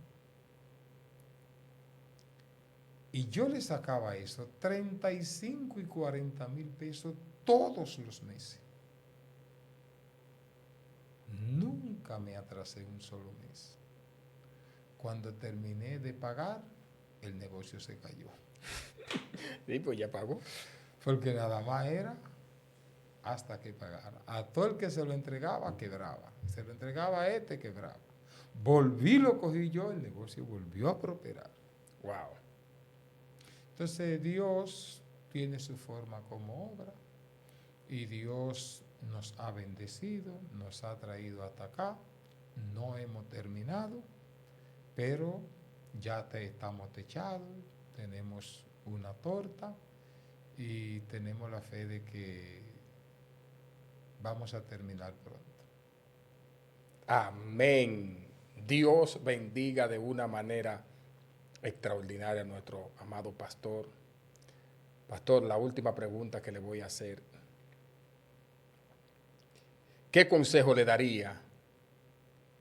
Y yo le sacaba eso, 35 y 40,000 pesos todos los meses. Nunca me atrasé un solo mes. Cuando terminé de pagar, el negocio se cayó. Sí, pues ya pagó. Porque nada más era hasta que pagara. A todo el que se lo entregaba, quebraba. Se lo entregaba a este, quebraba. Volví, lo cogí yo, el negocio volvió a prosperar. Wow. Entonces Dios tiene su forma como obra y Dios nos ha bendecido, nos ha traído hasta acá. No hemos terminado, pero ya estamos techados, tenemos una torta y tenemos la fe de que vamos a terminar pronto. Amén. Dios bendiga de una manera extraordinaria a nuestro amado pastor. Pastor, la última pregunta que le voy a hacer. ¿Qué consejo le daría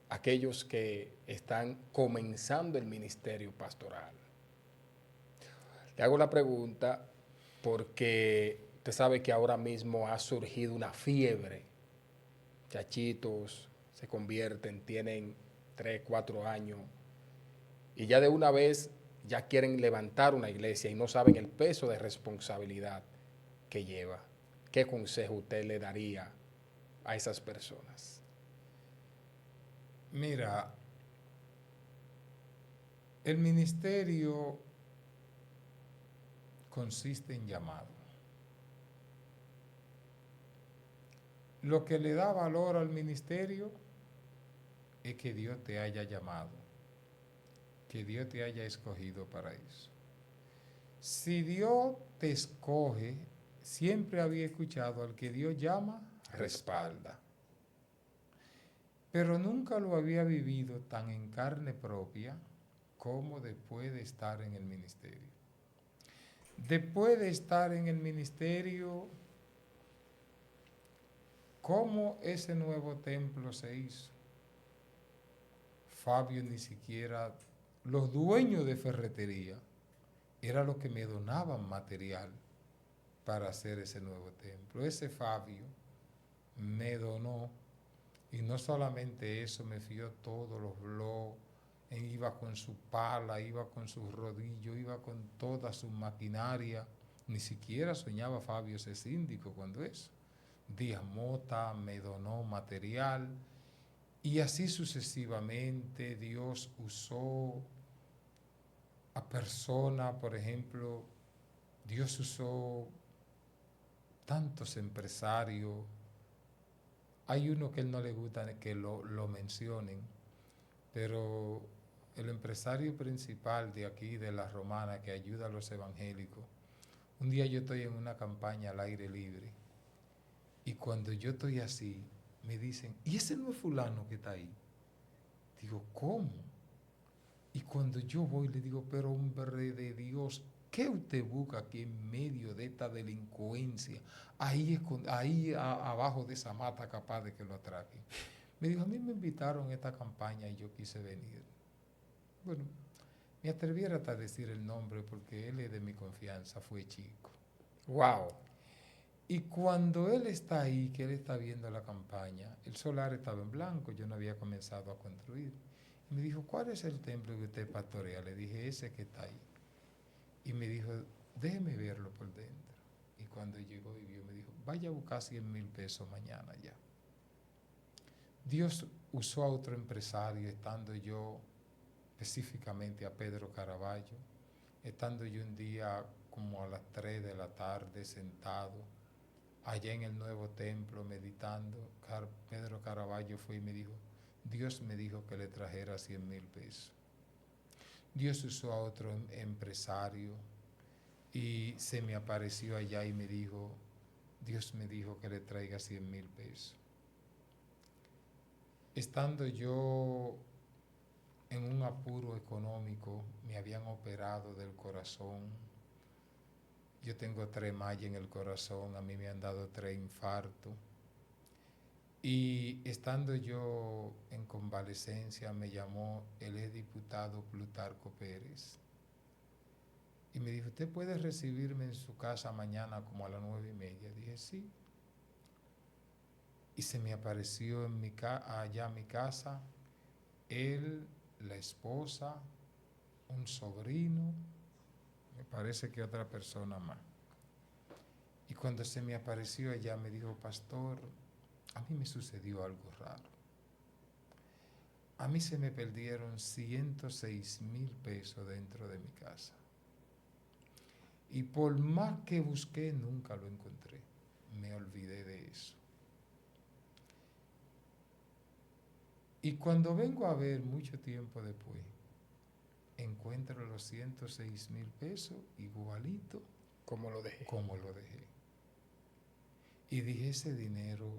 a aquellos que están comenzando el ministerio pastoral? Le hago la pregunta porque usted sabe que ahora mismo ha surgido una fiebre. Chachitos se convierten, tienen 3, 4 años y ya de una vez ya quieren levantar una iglesia y no saben el peso de responsabilidad que lleva. ¿Qué consejo usted le daría a esas personas? Mira, el ministerio consiste en llamado. Lo que le da valor al ministerio es que Dios te haya llamado, que Dios te haya escogido para eso. Si Dios te escoge, siempre había escuchado al que Dios llama, respalda. Pero nunca lo había vivido tan en carne propia como después de estar en el ministerio. Después de estar en el ministerio, ¿cómo ese nuevo templo se hizo? Fabio ni siquiera, los dueños de ferretería, eran los que me donaban material para hacer ese nuevo templo. Ese Fabio me donó, y no solamente eso, me fió todos los blogs, iba con su pala, iba con sus rodillos, iba con toda su maquinaria. Ni siquiera soñaba Fabio ser síndico cuando eso. Díaz Mota me donó material, y así sucesivamente Dios usó a personas. Por ejemplo, Dios usó tantos empresarios. Hay uno que él no le gusta que lo mencionen, pero el empresario principal de aquí, de La Romana, que ayuda a los evangélicos, un día yo estoy en una campaña al aire libre, y cuando yo estoy así, me dicen, ¿y ese no es fulano que está ahí? Digo, ¿cómo? Y cuando yo voy, le digo, pero hombre de Dios, ¿qué usted busca aquí en medio de esta delincuencia? Ahí abajo de esa mata, capaz de que lo atraquen. Me dijo, a mí me invitaron a esta campaña y yo quise venir. Bueno, me atreviera hasta a decir el nombre porque él es de mi confianza, fue chico. Wow. Y cuando él está ahí, que él está viendo la campaña, el solar estaba en blanco, yo no había comenzado a construir. Y me dijo, ¿cuál es el templo que usted pastorea? Le dije, ese que está ahí. Y me dijo, déjeme verlo por dentro. Y cuando llegó y vio, me dijo, vaya a buscar 100,000 pesos mañana ya. Dios usó a otro empresario, estando yo específicamente a Pedro Caraballo, estando yo un día como a las 3 de la tarde sentado allá en el nuevo templo meditando. Pedro Caraballo fue y me dijo, Dios me dijo que le trajera 100,000 pesos. Dios usó a otro empresario y se me apareció allá y me dijo, Dios me dijo que le traiga 100,000 pesos. Estando yo en un apuro económico, me habían operado del corazón. Yo tengo 3 mallas en el corazón, a mí me han dado 3 infartos. Y estando yo en convalecencia, me llamó el exdiputado Plutarco Pérez. Y me dijo, ¿usted puede recibirme en su casa mañana como a las 9:30? Dije, sí. Y se me apareció allá en mi casa, él, la esposa, un sobrino, me parece que otra persona más. Y cuando se me apareció allá, me dijo, pastor, a mí me sucedió algo raro. A mí se me perdieron 106,000 pesos dentro de mi casa. Y por más que busqué, nunca lo encontré. Me olvidé de eso. Y cuando vengo a ver mucho tiempo después, encuentro los 106,000 pesos igualito ¿Cómo lo dejé? como lo dejé. Y dije, ese dinero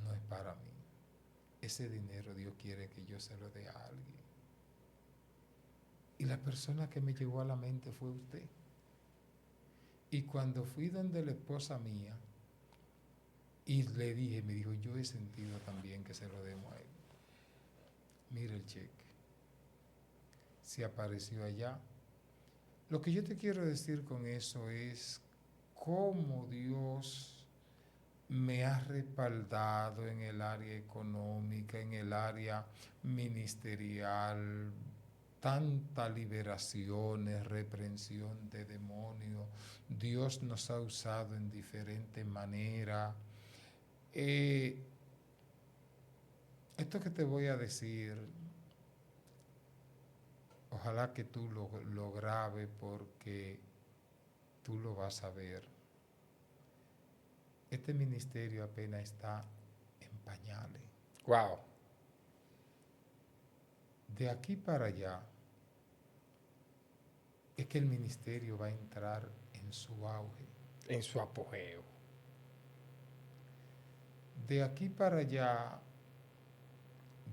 no es para mí. Ese dinero Dios quiere que yo se lo dé a alguien. Y la persona que me llegó a la mente fue usted. Y cuando fui donde la esposa mía y le dije, me dijo, yo he sentido también que se lo demos a él. Mira el cheque. Se apareció allá. Lo que yo te quiero decir con eso es cómo Dios me ha respaldado en el área económica, en el área ministerial, tantas liberaciones, reprensión de demonios. Dios nos ha usado en diferentes maneras. Esto que te voy a decir, ojalá que tú lo grabes porque tú lo vas a ver. Este ministerio apenas está en pañales. Wow. De aquí para allá es que el ministerio va a entrar en su auge. En su apogeo. De aquí para allá,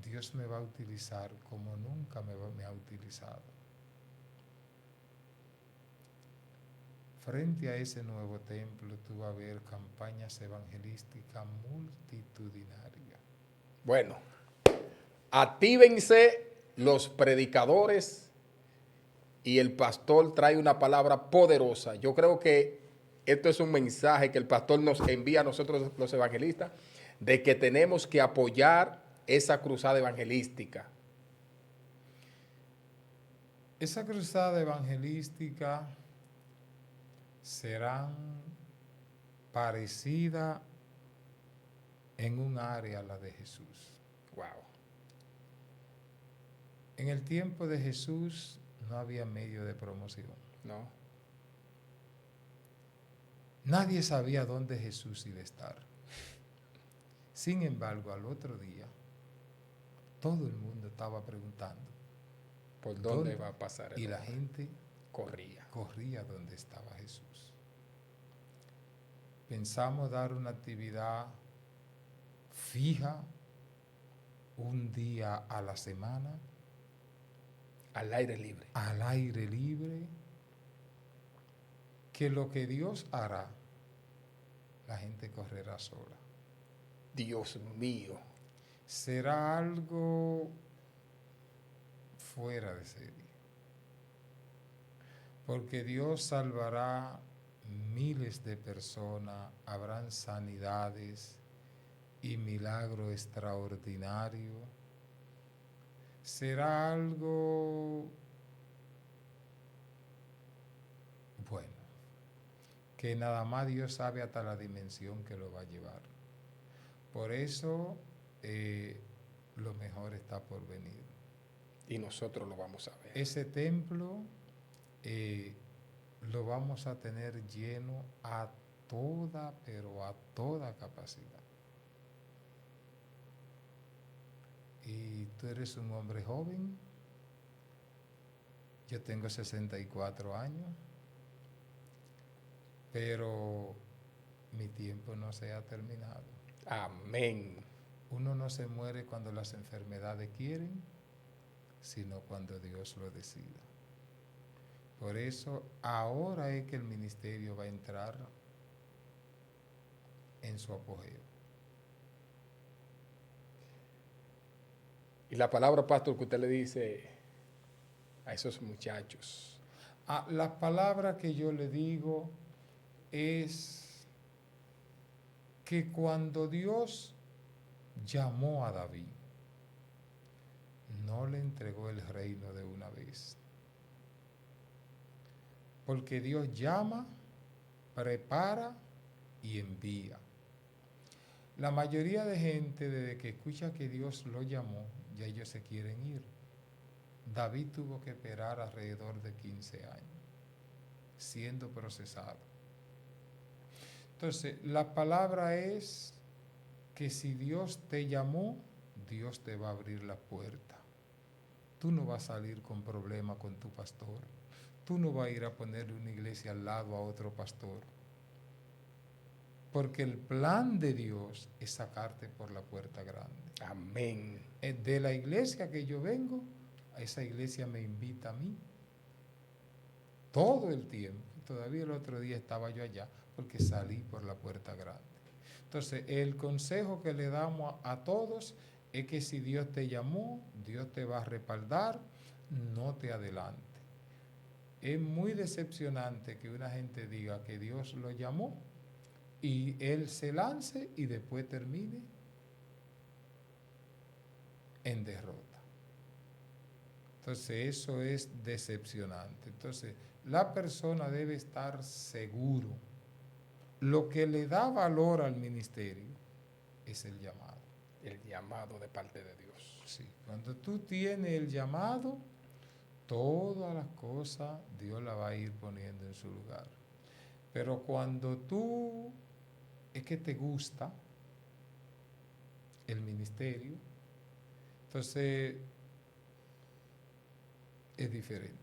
Dios me va a utilizar como nunca me ha utilizado. Frente a ese nuevo templo, tú vas a ver campañas evangelísticas multitudinarias. Bueno, actívense los predicadores y el pastor trae una palabra poderosa. Yo creo que esto es un mensaje que el pastor nos envía a nosotros los evangelistas de que tenemos que apoyar esa cruzada evangelística. Esa cruzada evangelística serán parecidas en un área a la de Jesús. Wow. En el tiempo de Jesús no había medio de promoción. No. Nadie sabía dónde Jesús iba a estar. Sin embargo, al otro día, todo el mundo estaba preguntando ¿Por dónde va a pasar el y la hombre? gente corría donde estaba Jesús. Pensamos dar una actividad fija un día a la semana, al aire libre. al aire libre, que lo que Dios hará, la gente correrá sola. Dios mío. Será algo fuera de serie, porque Dios salvará miles de personas, habrán sanidades y milagros extraordinarios. Será algo bueno, que nada más Dios sabe hasta la dimensión que lo va a llevar. Por eso lo mejor está por venir. Y nosotros lo vamos a ver. Ese templo lo vamos a tener lleno a toda, pero a toda capacidad. Y tú eres un hombre joven, yo tengo 64 años, pero mi tiempo no se ha terminado. Amén. Uno no se muere cuando las enfermedades quieren, sino cuando Dios lo decida. Por eso ahora es que el ministerio va a entrar en su apogeo. Y la palabra, pastor, que usted le dice a esos muchachos. La palabra que yo le digo es que cuando Dios llamó a David, no le entregó el reino de una vez. Porque Dios llama, prepara y envía. La mayoría de gente, desde que escucha que Dios lo llamó, ya ellos se quieren ir. David tuvo que esperar alrededor de 15 años, siendo procesado. Entonces, la palabra es que si Dios te llamó, Dios te va a abrir la puerta. Tú no vas a salir con problemas con tu pastor. Tú no vas a ir a ponerle una iglesia al lado a otro pastor. Porque el plan de Dios es sacarte por la puerta grande. Amén. De la iglesia que yo vengo, a esa iglesia me invita a mí. Todo el tiempo. Todavía el otro día estaba yo allá porque salí por la puerta grande. Entonces, el consejo que le damos a todos es que si Dios te llamó, Dios te va a respaldar, no te adelante. Es muy decepcionante que una gente diga que Dios lo llamó y él se lance y después termine en derrota. Entonces eso es decepcionante. Entonces la persona debe estar seguro. Lo que le da valor al ministerio es el llamado. El llamado de parte de Dios. Sí, cuando tú tienes el llamado, todas las cosas Dios las va a ir poniendo en su lugar. Pero cuando tú es que te gusta el ministerio, entonces es diferente.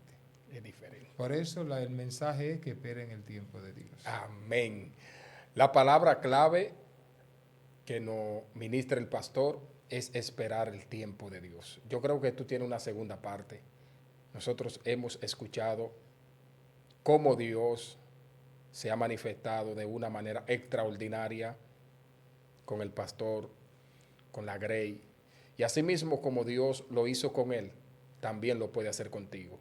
Es diferente. Por eso el mensaje es que esperen el tiempo de Dios. Amén. La palabra clave que nos ministra el pastor es esperar el tiempo de Dios. Yo creo que tú tienes una segunda parte. Nosotros hemos escuchado cómo Dios se ha manifestado de una manera extraordinaria con el pastor, con la Grey. Y asimismo como Dios lo hizo con él, también lo puede hacer contigo.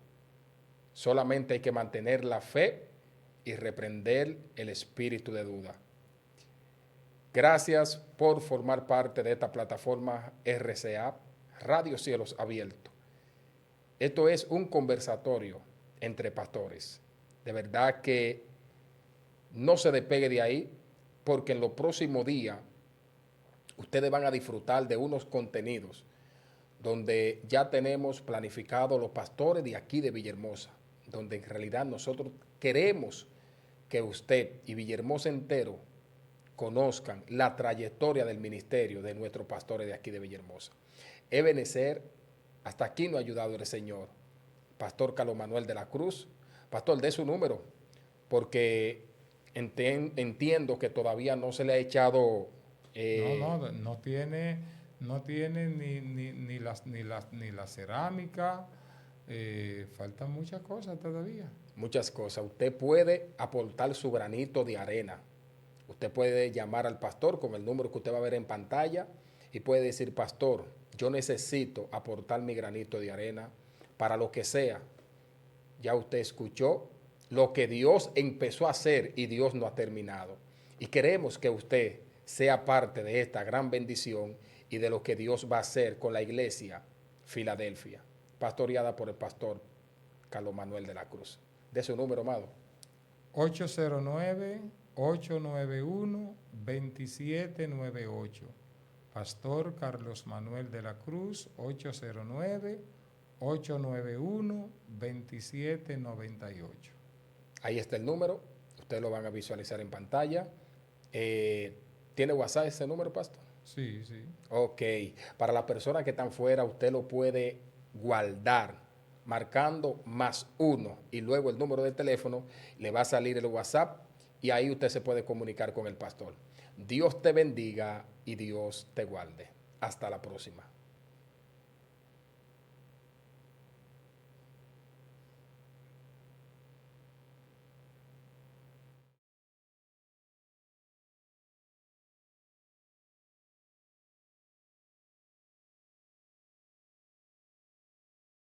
Solamente hay que mantener la fe y reprender el espíritu de duda. Gracias por formar parte de esta plataforma RCA, Radio Cielos Abiertos. Esto es un conversatorio entre pastores. De verdad que no se despegue de ahí, porque en los próximos días ustedes van a disfrutar de unos contenidos donde ya tenemos planificado los pastores de aquí de Villahermosa, donde en realidad nosotros queremos que usted y Villahermosa entero conozcan la trayectoria del ministerio de nuestros pastores de aquí de Villahermosa. Ebenezer, hasta aquí nos ha ayudado el Señor. Pastor Carlos Manuel de la Cruz. Pastor, dé su número, porque entiendo que todavía no se le ha echado... No tiene ni la cerámica, faltan muchas cosas todavía. Muchas cosas. Usted puede aportar su granito de arena. Usted puede llamar al pastor con el número que usted va a ver en pantalla y puede decir: pastor, yo necesito aportar mi granito de arena para lo que sea. Ya usted escuchó lo que Dios empezó a hacer y Dios no ha terminado. Y queremos que usted sea parte de esta gran bendición y de lo que Dios va a hacer con la iglesia Filadelfia, pastoreada por el pastor Carlos Manuel de la Cruz. De su número, amado. 809-891-2798. Pastor Carlos Manuel de la Cruz, 809-891-2798. Ahí está el número, ustedes lo van a visualizar en pantalla. ¿Tiene WhatsApp ese número, pastor? Sí, sí. Ok, para las personas que están fuera, usted lo puede guardar marcando +1 y luego el número de teléfono, le va a salir el WhatsApp y ahí usted se puede comunicar con el pastor. Dios te bendiga y Dios te guarde. Hasta la próxima.